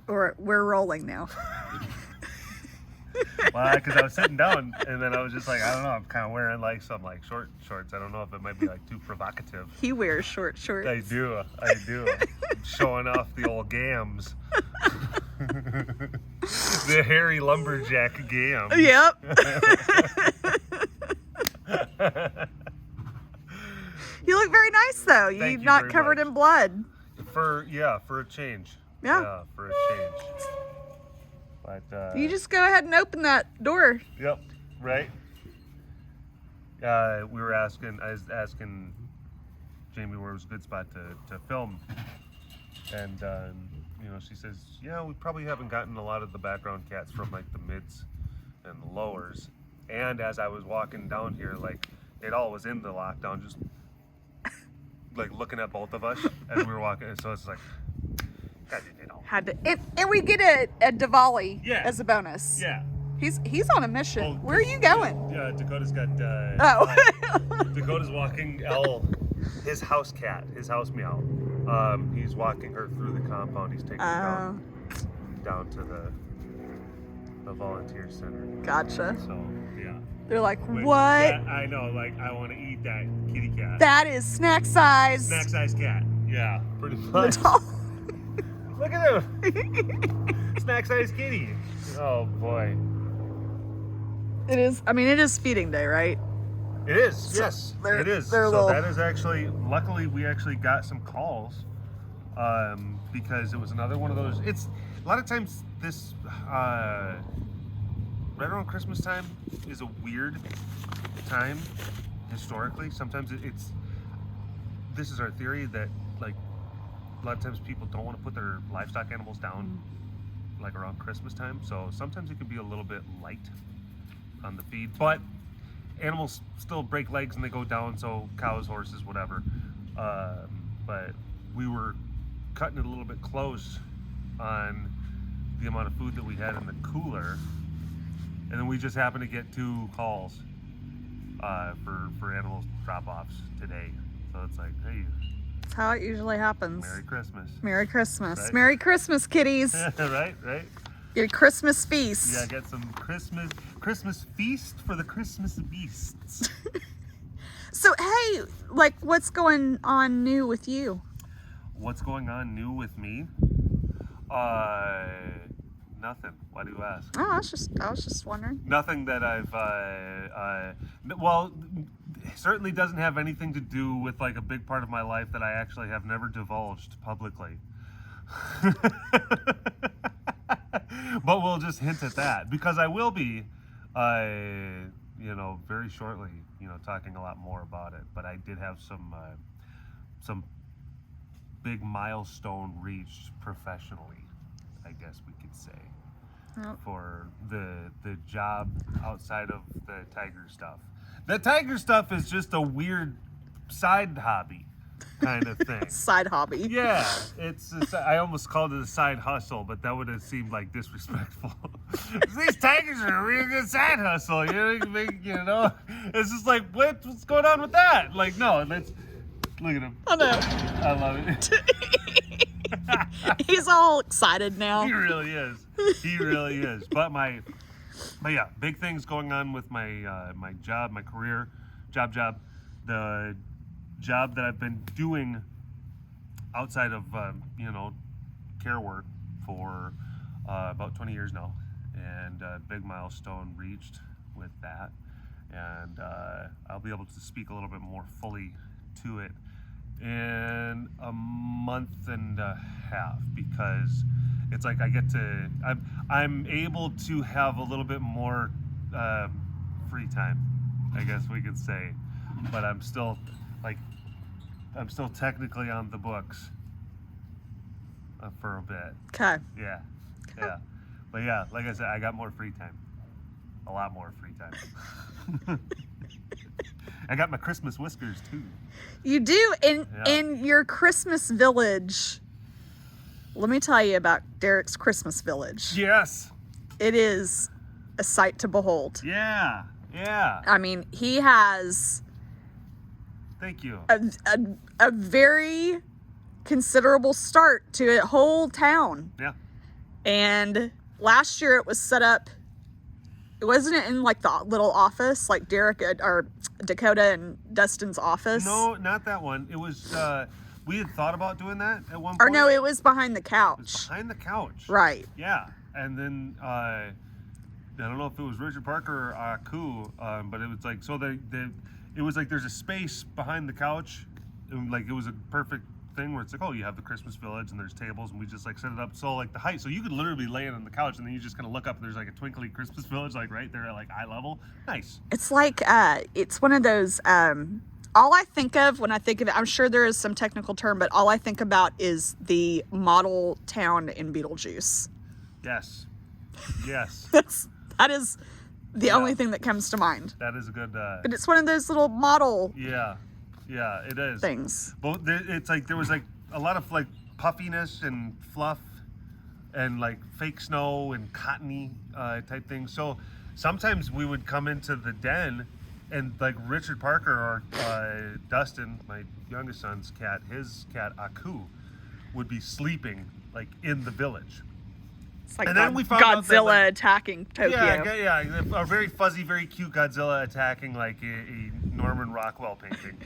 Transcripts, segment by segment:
Or we're rolling now. Well, because I was sitting down and then I was just like, I don't know, I'm kind of wearing like some like short shorts. I don't know if it might be like too provocative. He wears short shorts. I do. I'm showing off the old gams. The hairy lumberjack gam. Yep. You look very nice though. Thank You're you not very covered much. in blood. For a change. Yeah. For a change. But You just go ahead and open that door. Yep. Right. I was asking Jamie where was a good spot to film, and she says, yeah, we probably haven't gotten a lot of the background cats from like the mids and the lowers. And as I was walking down here, like it all was in the lockdown, just like looking at both of us as we were walking. So it's like, Had to, and we get a Diwali as a bonus. Yeah. He's on a mission. Oh, Where are you going? Yeah, Dakota's got. Dakota's walking his house cat, his house meow. He's walking her through the compound. He's taking her down to the volunteer center. Gotcha. So yeah. They're like, Which, what? I know. Like I want to eat that kitty cat. That is snack size. Snack size cat. Yeah, pretty much. Look at him. Snack size kitty. Oh boy. It is. I mean, it is feeding day, right? It is, yes, it is. So that is actually, luckily we actually got some calls because it was another one of those, it's, a lot of times this, right around Christmas time is a weird time historically. Sometimes this is our theory that like, a lot of times people don't want to put their livestock animals down like around Christmas time. So sometimes it can be a little bit light on the feed, but animals still break legs and they go down, so cows, horses, whatever. But we were cutting it a little bit close on the amount of food that we had in the cooler, and then we just happened to get 2 calls for animals drop-offs today. So it's like, hey, that's how it usually happens. Merry Christmas. Merry Christmas. Right? Merry Christmas, kitties. Right. Your Christmas feast. Yeah, get some Christmas feast for the Christmas beasts. So, hey, like, what's going on new with you? What's going on new with me? Nothing. Why do you ask? Oh, I was just wondering. Nothing that I've, well, certainly doesn't have anything to do with like a big part of my life that I actually have never divulged publicly. But we'll just hint at that because I will be, very shortly, talking a lot more about it. But I did have some big milestone reached professionally, I guess we could say, for the job outside of the tiger stuff. The tiger stuff is just a weird side hobby kind of thing. Side hobby. Yeah, I almost called it a side hustle, but that would have seemed like disrespectful. These tigers are a real good side hustle. It's just like, what's going on with that? Like, no, look at him. I know. I love it. He's all excited now. He really is. He really is. But yeah, big things going on with my my job, my career, job, the job that I've been doing outside of care work for about 20 years now, and a big milestone reached with that, and I'll be able to speak a little bit more fully to it in a month and a half, because it's like I'm able to have a little bit more free time, I guess we could say, but I'm still technically on the books for a bit. Okay. Yeah. But yeah, like I said, I got more free time. A lot more free time. I got my Christmas whiskers too. You do? In your Christmas village, let me tell you about Derek's Christmas village. Yes. It is a sight to behold. Yeah. I mean, he has... Thank you. A very considerable start to a whole town. Yeah. And last year it was set up. It wasn't in like the little office, like Derek or Dakota and Dustin's office. No, not that one. It was. We had thought about doing that at one point. Or no, it was behind the couch. It was behind the couch. Right. Yeah, and then I don't know if it was Richard Parker or Aku, but it was like it was like there's a space behind the couch, and like it was a perfect thing where it's like, oh, you have the Christmas village and there's tables, and we just like set it up so like the height, so you could literally be laying on the couch and then you just kind of look up and there's like a twinkly Christmas village like right there at like eye level. Nice. It's like it's one of those. All I think of when I think of it, I'm sure there is some technical term, but all I think about is the model town in Beetlejuice. Yes. Yes. That is the only thing that comes to mind. That is a good. But it's one of those little model. Yeah, it is. Things. But it's like there was like a lot of like puffiness and fluff, and like fake snow and cottony type things. So sometimes we would come into the den, and like Richard Parker or Dustin, my youngest son's cat, his cat Aku, would be sleeping like in the village. It's like and then we found out that, Godzilla like, attacking Tokyo. Yeah, a very fuzzy, very cute Godzilla attacking like a Norman Rockwell painting,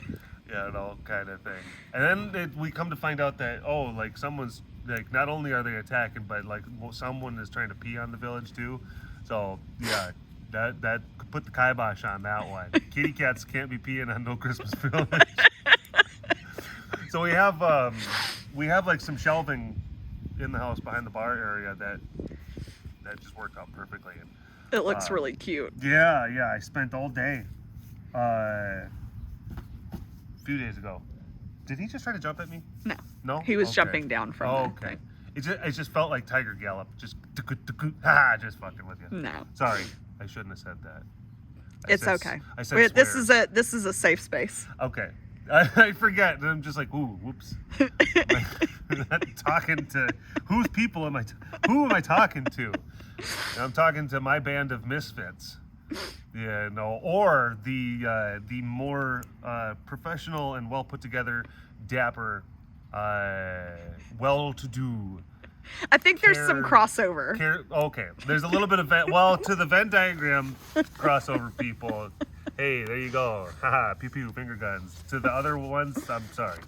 kind of thing. And then we come to find out that like someone's like not only are they attacking, but like someone is trying to pee on the village too. So yeah, that could put the kibosh on that one. Kitty cats can't be peeing on no Christmas village. So we have like some shelving in the house behind the bar area that just worked out perfectly. And, it looks really cute. Yeah. I spent all day a few days ago. Did he just try to jump at me? No? He was jumping down from the thing. It just felt like Tiger Gallop. Just fucking with you. No. Sorry, I shouldn't have said that. It's okay. I said this is a safe space. Okay. I forget, and I'm just like, ooh, whoops. Talking to whose people am I? Who am I talking to? And I'm talking to my band of misfits. Yeah, no, or the more professional and well put together, dapper, well-to-do. I think there's some crossover. Okay, there's a little bit of to the Venn diagram crossover people. Hey, there you go. Haha, pew pew, finger guns. To the other ones, I'm sorry.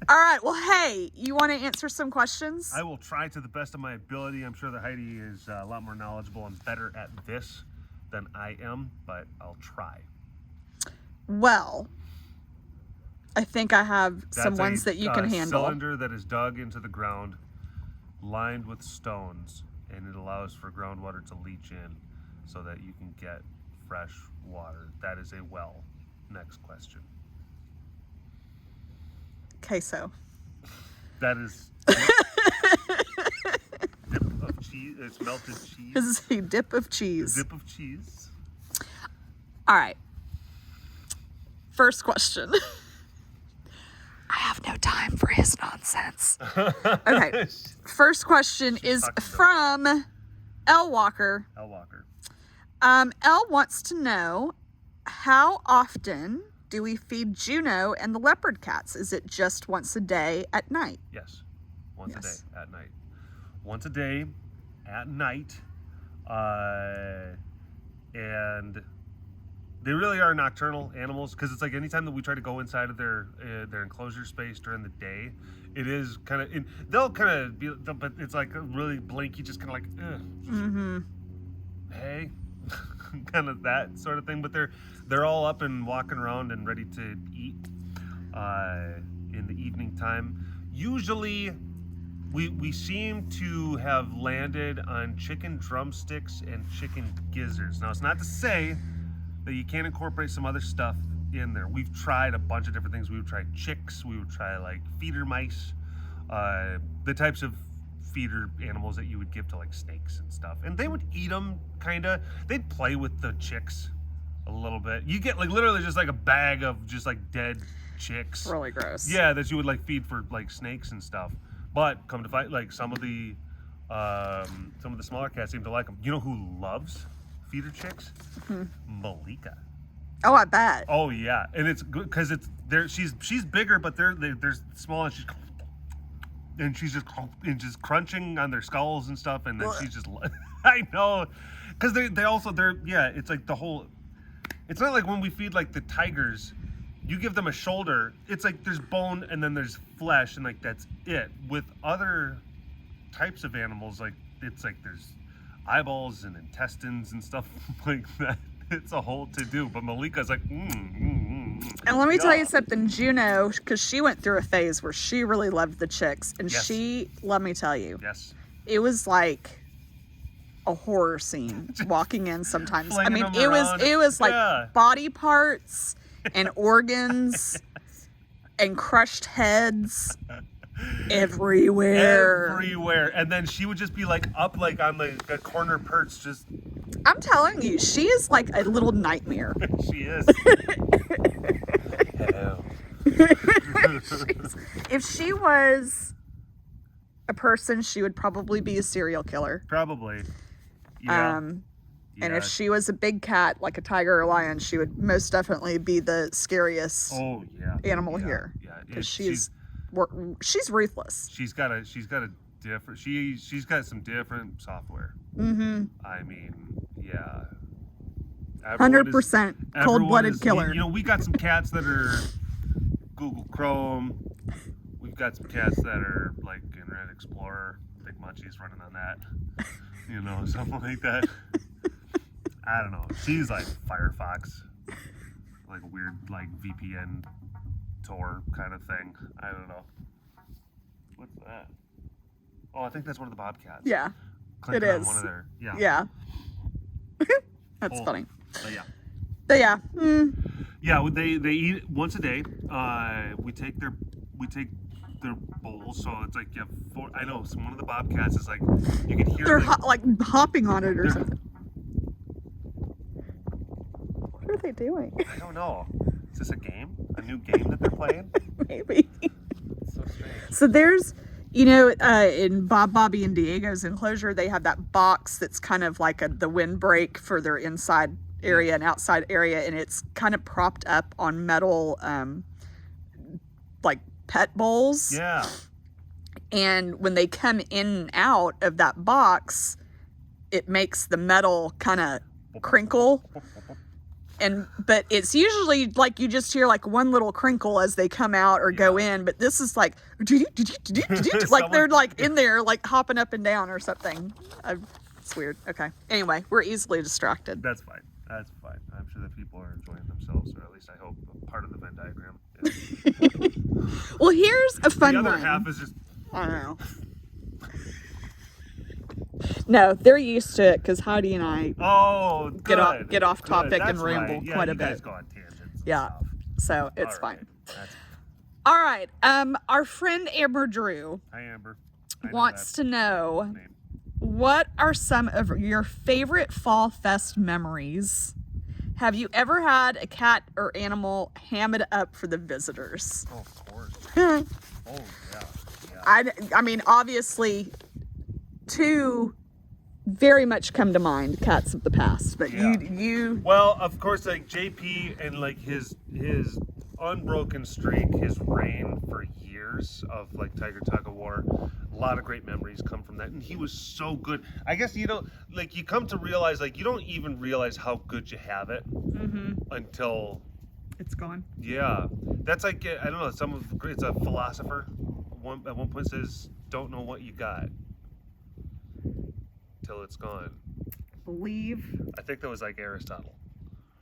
All right, well, hey, you want to answer some questions? I will try to the best of my ability. I'm sure that Heidi is a lot more knowledgeable and better at this than I am, but I'll try. Well, I think I have some ones that you can handle. Cylinder that is dug into the ground, lined with stones, and it allows for groundwater to leach in so that you can get fresh water. That is a well. Next question. Queso. That is dip of cheese. It's melted cheese. This is a dip of cheese. Dip of cheese. All right. First question. I have no time for his nonsense. Okay. First question is from L. Walker. L. Walker. L wants to know, how often do we feed Juno and the leopard cats? Is it just once a day at night? Yes. Once a day at night. Once a day at night. And they really are nocturnal animals, because it's like anytime that we try to go inside of their enclosure space during the day, it is kind of, they'll kind of be, but it's like a really blinky, just kind of like, hey, kind of that sort of thing. But they're all up and walking around and ready to eat in the evening time. Usually, we seem to have landed on chicken drumsticks and chicken gizzards. Now, it's not to say that you can't incorporate some other stuff in there. We've tried a bunch of different things. We would try chicks. We would try like feeder mice, the types of feeder animals that you would give to like snakes and stuff. And they would eat them, kind of. They'd play with the chicks a little bit. You get like literally just like a bag of just like dead chicks. Really gross. Yeah, that you would like feed for like snakes and stuff. But come to find, like some of the smaller cats seem to like them. You know who loves feeder chicks? Malika. Oh, I bet. Oh yeah, and it's good because she's bigger, but they're small, and she's just crunching on their skulls and stuff, and then she's just I know, because it's like the whole. It's not like when we feed like the tigers, you give them a shoulder. It's like there's bone and then there's flesh, and like that's it. With other types of animals, like it's like there's eyeballs and intestines and stuff like that. It's a whole to do. But Malika's like, And let me tell you something, Juno, because she went through a phase where she really loved the chicks, and let me tell you, it was like a horror scene walking in sometimes. I mean, it was like body parts and organs and crushed heads everywhere. And then she would just be like up like on like a corner perch, just. I'm telling you, she is like a little nightmare. She is. If she was a person, she would probably be a serial killer. Probably. Yeah. And if she was a big cat, like a tiger or a lion, she would most definitely be the scariest animal here. Yeah, because she's ruthless. She's got a different. She's got some different software. Mm-hmm. I mean, yeah. 100% cold-blooded killer. You know, we got some cats that are Google Chrome. We've got some cats that are like Internet Explorer. Big Munchie's running on that. You know, something like that. I don't know. She's like Firefox, like a weird like VPN Tor kind of thing. I don't know. What's that? Oh, I think that's one of the bobcats. Yeah, Clicking it on is. one of their, yeah. That's funny. But yeah. Yeah. They eat once a day. We take their bowls, so it's like I know one of the bobcats is like you can hear they're like hopping on it or something. What are they doing? I don't know. Is this a game? A new game that they're playing? Maybe. It's so strange. So there's, in Bobby and Diego's enclosure, they have that box that's kind of like the windbreak for their inside area and outside area, and it's kind of propped up on metal, like pet bowls. Yeah. And when they come in and out of that box, it makes the metal kind of crinkle. But it's usually like you just hear like one little crinkle as they come out or go in. But this is like, like they're like in there, like hopping up and down or something. It's weird. Okay. Anyway, we're easily distracted. That's fine. I'm sure that people are enjoying themselves, or at least I hope part of the Venn diagram is. Well, here's a fun one. The other half is just. I don't know. No, they're used to it because Heidi and I get off topic and ramble quite a bit. Guys go on tangents. So it's fine. That's... All right. Our friend Amber Drew Hi, Amber. wants to know, what are some of your favorite Fall Fest memories? Have you ever had a cat or animal ham it up for the visitors? Oh, of course. Oh, yeah. I mean, obviously, two very much come to mind, cats of the past, but you well, of course, like JP and like his unbroken streak, his reign for years of like Tiger Tug of War, a lot of great memories come from that, and he was so good. I guess you come to realize, like, you don't even realize how good you have it until it's gone. Yeah, that's like, I don't know, it's a philosopher at one point says, don't know what you got till it's gone. I think that was like Aristotle.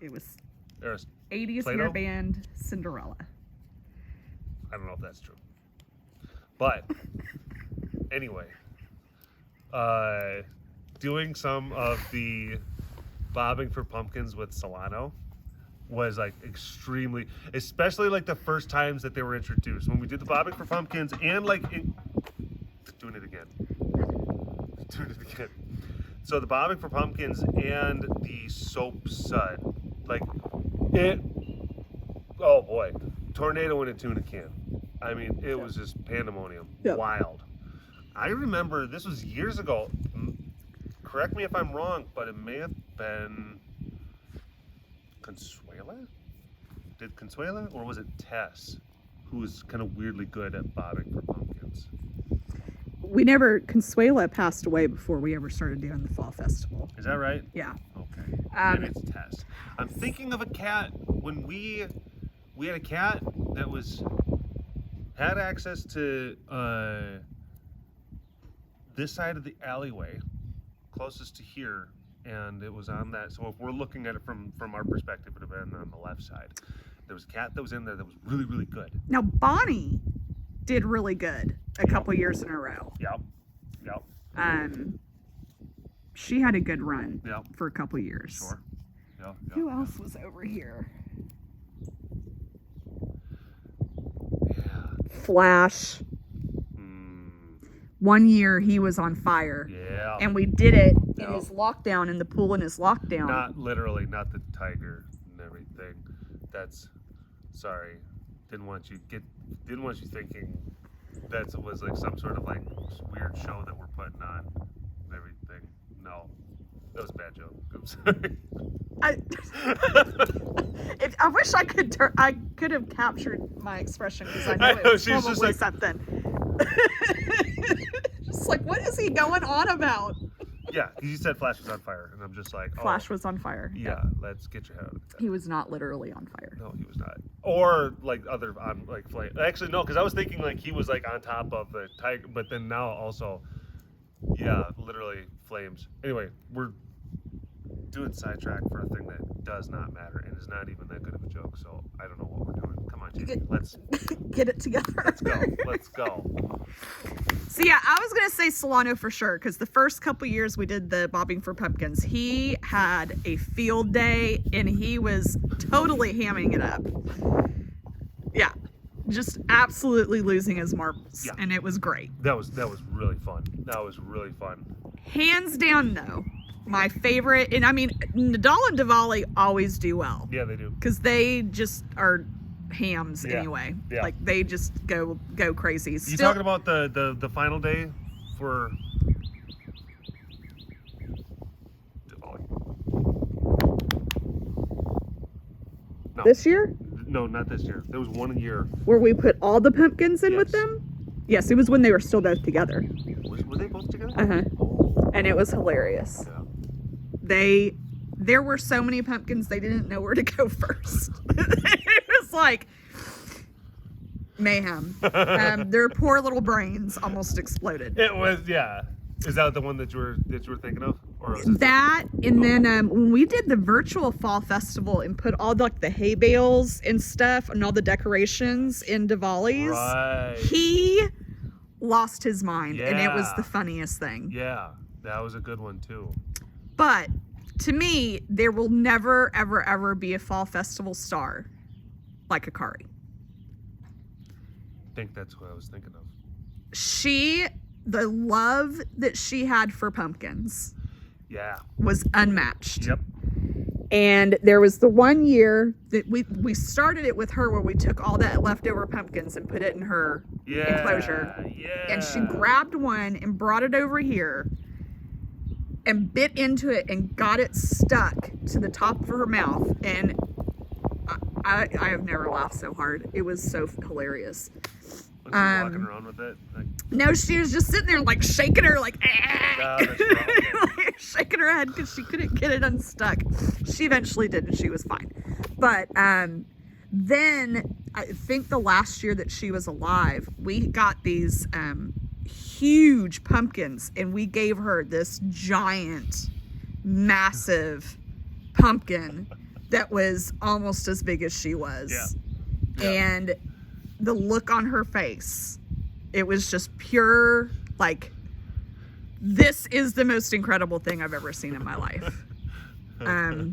It was 80s hair band Cinderella. I don't know if that's true, but anyway, doing some of the bobbing for pumpkins with Solano was like extremely, especially like the first times that they were introduced, when we did the bobbing for pumpkins and like doing it again. So the bobbing for pumpkins and the soap sud, like it, oh boy, tornado in a tuna can. I mean, it was just pandemonium. Wild. I remember this was years ago. Correct me if I'm wrong, but it may have been Consuela? did Consuela or was it Tess, who was kind of weirdly good at bobbing for pumpkins? Consuela passed away before we ever started doing the fall festival. Is that right? Yeah. Okay. Maybe it's Tess. I'm thinking of a cat. When we had a cat that had access to this side of the alleyway, closest to here, and it was on that. So if we're looking at it from our perspective, it would have been on the left side. There was a cat that was in there that was really, really good. Now Bonnie did really good a couple years in a row. Yep. She had a good run Yep. for a couple years. Sure. Yep. Who else was over here? Yeah. Flash. One year he was on fire. Yeah. And we did it in his lockdown, in the pool in his lockdown. Not literally, not the tiger and everything. Sorry. Didn't want you thinking that was like some sort of like weird show that we're putting on and everything. No. That was a bad joke. I'm sorry. I wish I could have captured my expression because I know it was she's probably just like, something. Just like, what is he going on about? Yeah, because you said Flash was on fire, and I'm just like, Flash was on fire. Yeah, let's get your head out of that. He was not literally on fire. No, he was not. Or like on like flame. Actually, no, because I was thinking like he was like on top of the tiger, but then now also, yeah, literally flames. Anyway, we're doing sidetrack for a thing that does not matter and is not even that good of a joke. So I don't know what we're doing. Come on, Jamie, let's get it together. Let's go. Let's go. So yeah, I was gonna say Solano for sure because the first couple years we did the bobbing for pumpkins, he had a field day and he was totally hamming it up. Yeah, just absolutely losing his marbles, and it was great. That was really fun. That was really fun. Hands down, though, my favorite, and I mean, Nadal and Diwali always do well. Yeah, they do. Because they just are hams anyway. Yeah. Like they just go crazy. You talking about the final day for Diwali? No. This year? No, not this year. There was one year where we put all the pumpkins in with them. Yes, it was when they were still both together. Were they both together? Oh. And it was hilarious. Yeah. There were so many pumpkins they didn't know where to go first. It was like mayhem. Their poor little brains almost exploded. It was, yeah. Is that the one that you were thinking of, or was it that? And then when we did the virtual fall festival and put all like the hay bales and stuff and all the decorations in Diwali's, right. He lost his mind, and it was Yeah. the funniest thing. Yeah, that was a good one too. But to me, there will never, ever, ever be a fall festival star like Akari. I think that's what I was thinking of. The love that she had for pumpkins Yeah. was unmatched. Yep. And there was the one year that we started it with her where we took all that leftover pumpkins and put it in her enclosure. Yeah. And she grabbed one and brought it over here and bit into it and got it stuck to the top of her mouth. And I have never laughed so hard. It was so hilarious. Was she walking around with it? Like, no, she was just sitting there like shaking her like, that's wrong. like shaking her head because she couldn't get it unstuck. She eventually did and she was fine. But then I think the last year that she was alive, we got these huge pumpkins and we gave her this giant, massive pumpkin that was almost as big as she was. Yeah. And the look on her face, it was just pure, like, this is the most incredible thing I've ever seen in my life.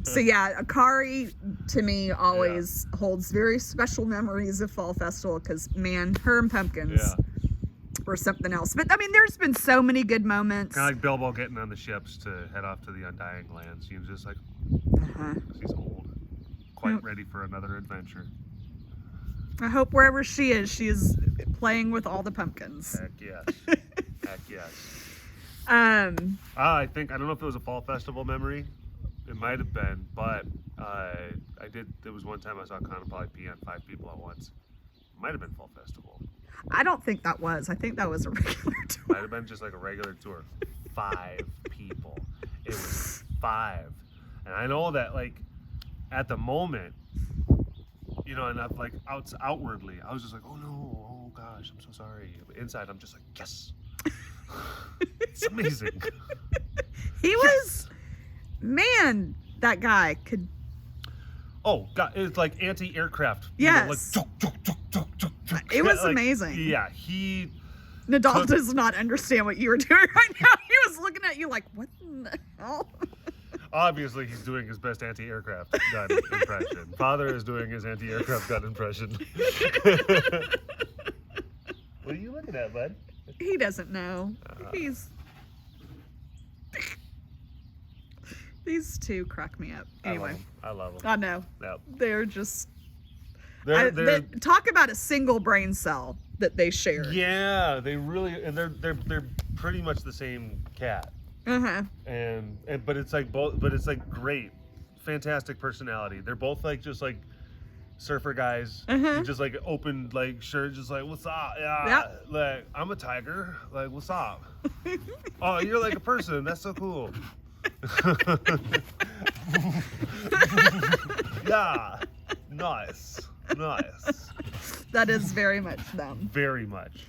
So yeah, Akari to me always holds very special memories of Fall Festival because man, her and pumpkins were something else. But I mean, there's been so many good moments. Kind of like Bilbo getting on the ships to head off to the Undying Lands. He was just like, she's old, quite ready for another adventure. I hope wherever she is playing with all the pumpkins. Heck yes. Heck yes. I I don't know if it was a Fall Festival memory It might have been, but I did. There was one time I saw Connor probably pee on 5 people at once. It might have been Fall Festival. I don't think that was. I think that was a regular tour. Might have been just like a regular tour. 5 people. It was 5, and I know that like at the moment, you know, and I've like outwardly, I was just like, oh no, oh gosh, I'm so sorry. But inside, I'm just like, yes, it's amazing. He was, man, that guy could. Oh god, it's like anti-aircraft. Yes. You know, like, It was like, amazing. Yeah, he. Nadal does not understand what you were doing right now. He was looking at you like, what in the hell? Obviously, he's doing his best anti-aircraft gun impression. Father is doing his anti-aircraft gun impression. What are you looking at, bud? He doesn't know. These two crack me up. Anyway. I love them. I know. Yep. They're just... They're talk about a single brain cell that they share. yeah, they really, and they're pretty much the same cat. Uh-huh. And but it's like both, but it's like great, fantastic personality. They're both like just like surfer guys, just like open like shirt, just like what's up? Yeah, Yep. like I'm a tiger. Like what's up? Oh, you're like a person. That's so cool. Yeah, nice. That is very much them. Very much.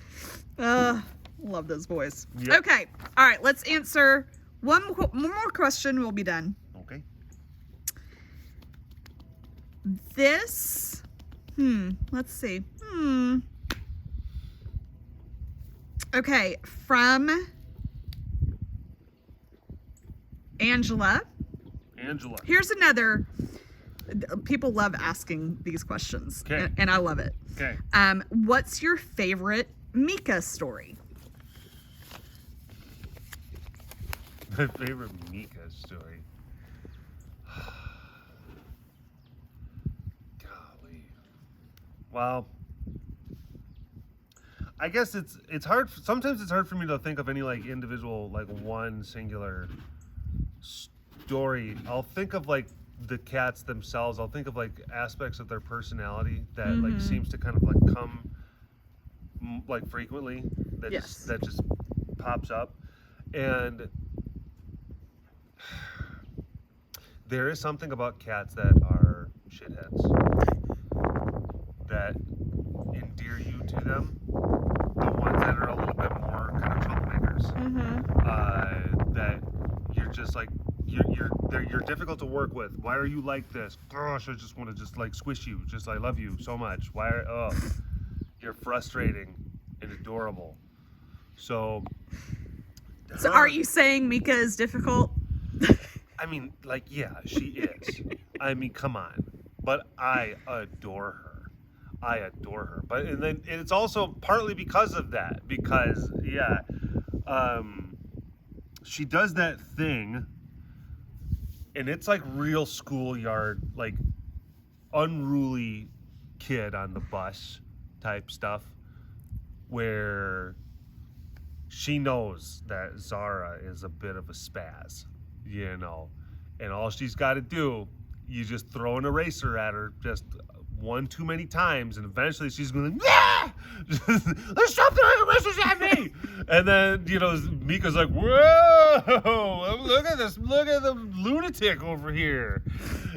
Love those boys. Yep. Okay. All right. Let's answer one more question. We'll be done. Okay. This. Let's see. Okay. From Angela. Here's another. People love asking these questions, okay. and I love it. Okay. What's your favorite Mika story? My favorite Mika story. Golly. Well, I guess it's hard. Sometimes it's hard for me to think of any like individual, like one singular story. I'll think of like the cats themselves. I'll think of like aspects of their personality that like seems to kind of like come like frequently. That that just pops up, and there is something about cats that are shitheads that endear you to them. The ones that are a little bit more kind of troublemakers. That you're just like you're difficult to work with. Why are you like this? Gosh, I just want to just like squish you. Just I love you so much. Why are you're frustrating and adorable. So are you saying Mika is difficult? I mean, like, yeah, she is. I mean, come on. But I adore her. But and then it's also partly because of that. Because she does that thing, and it's like real schoolyard, like unruly kid on the bus type stuff, where she knows that Zara is a bit of a spaz, you know, and all she's got to do, you just throw an eraser at her just one too many times, and eventually she's going to, yeah! Let's stop throwing erasers at me! And then, you know, Mika's like, whoa, look at this, look at the lunatic over here,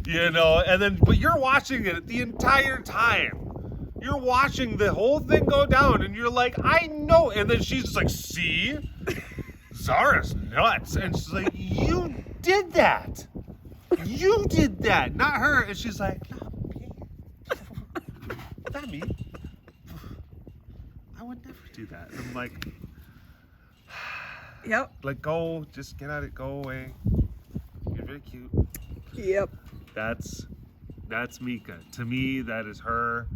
you know, and then, but you're watching it the entire time. You're watching the whole thing go down, and you're like, I know. And then she's just like, see? Zara's nuts. And she's like, you did that. You did that, not her. And she's like, oh, okay. Not me. I would never do that. And I'm like, Yep. like, go, just get out of it, go away. You're very cute. Yep. That's Mika. To me, that is her.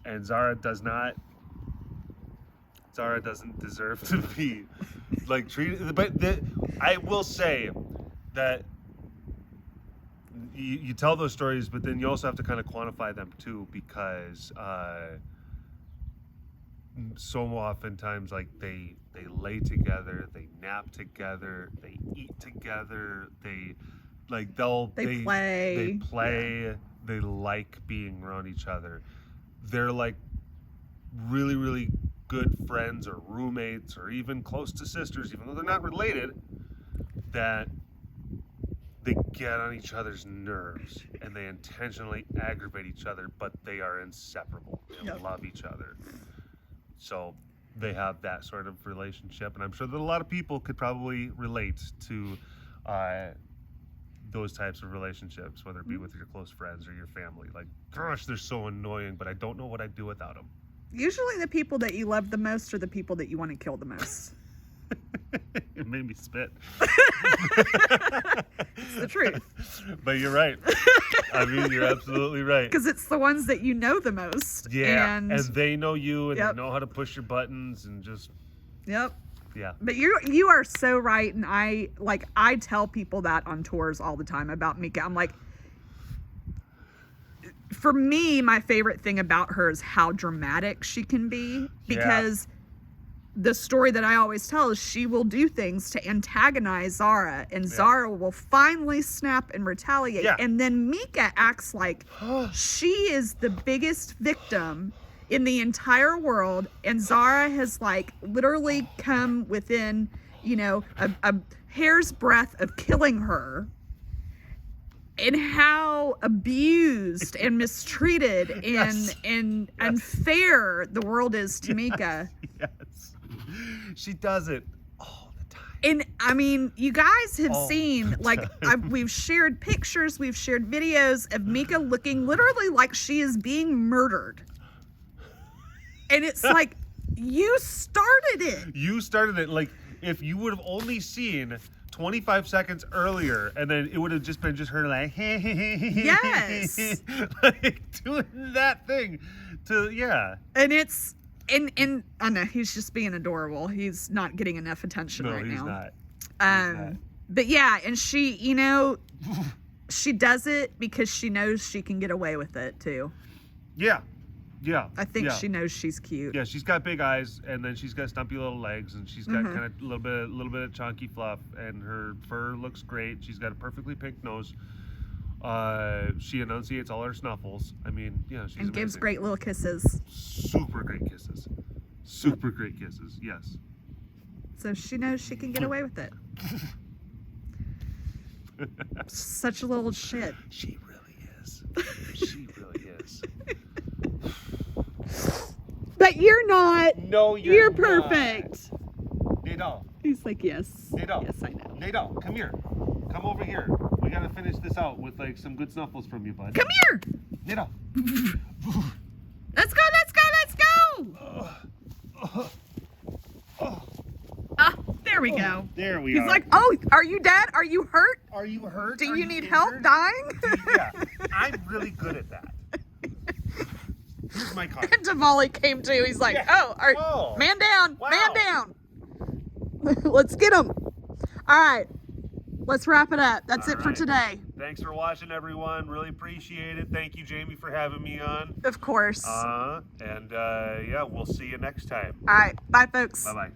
And Zara doesn't deserve to be like treated. But I will say that you tell those stories, but then you also have to kind of quantify them too, because so oftentimes like they lay together, they nap together, they eat together, Like They play. They like being around each other. They're like really, really good friends or roommates or even close to sisters, even though they're not related, that they get on each other's nerves and they intentionally aggravate each other, but they are inseparable. They love each other. So they have that sort of relationship, and I'm sure that a lot of people could probably relate to those types of relationships, whether it be with your close friends or your family. Like, gosh, they're so annoying, but I don't know what I'd do without them. Usually the people that you love the most are the people that you want to kill the most. It made me spit. It's the truth. But you're right. I mean, you're absolutely right. Because it's the ones that you know the most. Yeah, and they know you, and Yep. they know how to push your buttons, and just Yep. yeah. But you are so right, and I tell people that on tours all the time about Mika. I'm like, for me, my favorite thing about her is how dramatic she can be, because the story that I always tell is she will do things to antagonize Zara, and Zara will finally snap and retaliate. Yeah. And then Mika acts like she is the biggest victim in the entire world, and Zara has like literally come within, a hair's breadth of killing her. And how abused and mistreated and unfair the world is to Mika. Yes. She does it all the time. And I mean, you guys have seen, like, we've shared pictures, we've shared videos of Mika looking literally like she is being murdered. And it's like, you started it. You started it. Like, if you would have only seen 25 seconds earlier, and then it would have just been her like, Yes. like doing that thing to, And it's, and I know he's just being adorable. He's not getting enough attention no, right he's now. Not. But yeah, and she, she does it because she knows she can get away with it too. Yeah. I think she knows she's cute. Yeah, she's got big eyes, and then she's got stumpy little legs, and she's got kind of a little bit of chunky fluff, and her fur looks great. She's got a perfectly pink nose. She enunciates all her snuffles. I mean, yeah, she's and gives amazing. great little kisses. Super great kisses. Super great kisses. Yes. So she knows she can get away with it. Such a little shit. She really is. She really is. But you're not. No, you're perfect. Nado. He's like, yes. Nado. Yes, I know. Nado, come here. Come over here. We gotta finish this out with like some good snuffles from you, bud. Come here. Nado. Let's go. Let's go. Let's go. There we go. There we He's are. like, oh, are you dead? Are you hurt? Are you hurt? Do Are you need injured? help dying? Yeah, I'm really good at that. Here's my card. And Damali came too. He's like, Oh. man down, Wow. man down. Let's get him. All right, let's wrap it up. That's it for today. Thanks for watching, everyone. Really appreciate it. Thank you, Jamie, for having me on. Of course. And yeah, we'll see you next time. All right, bye, folks. Bye-bye.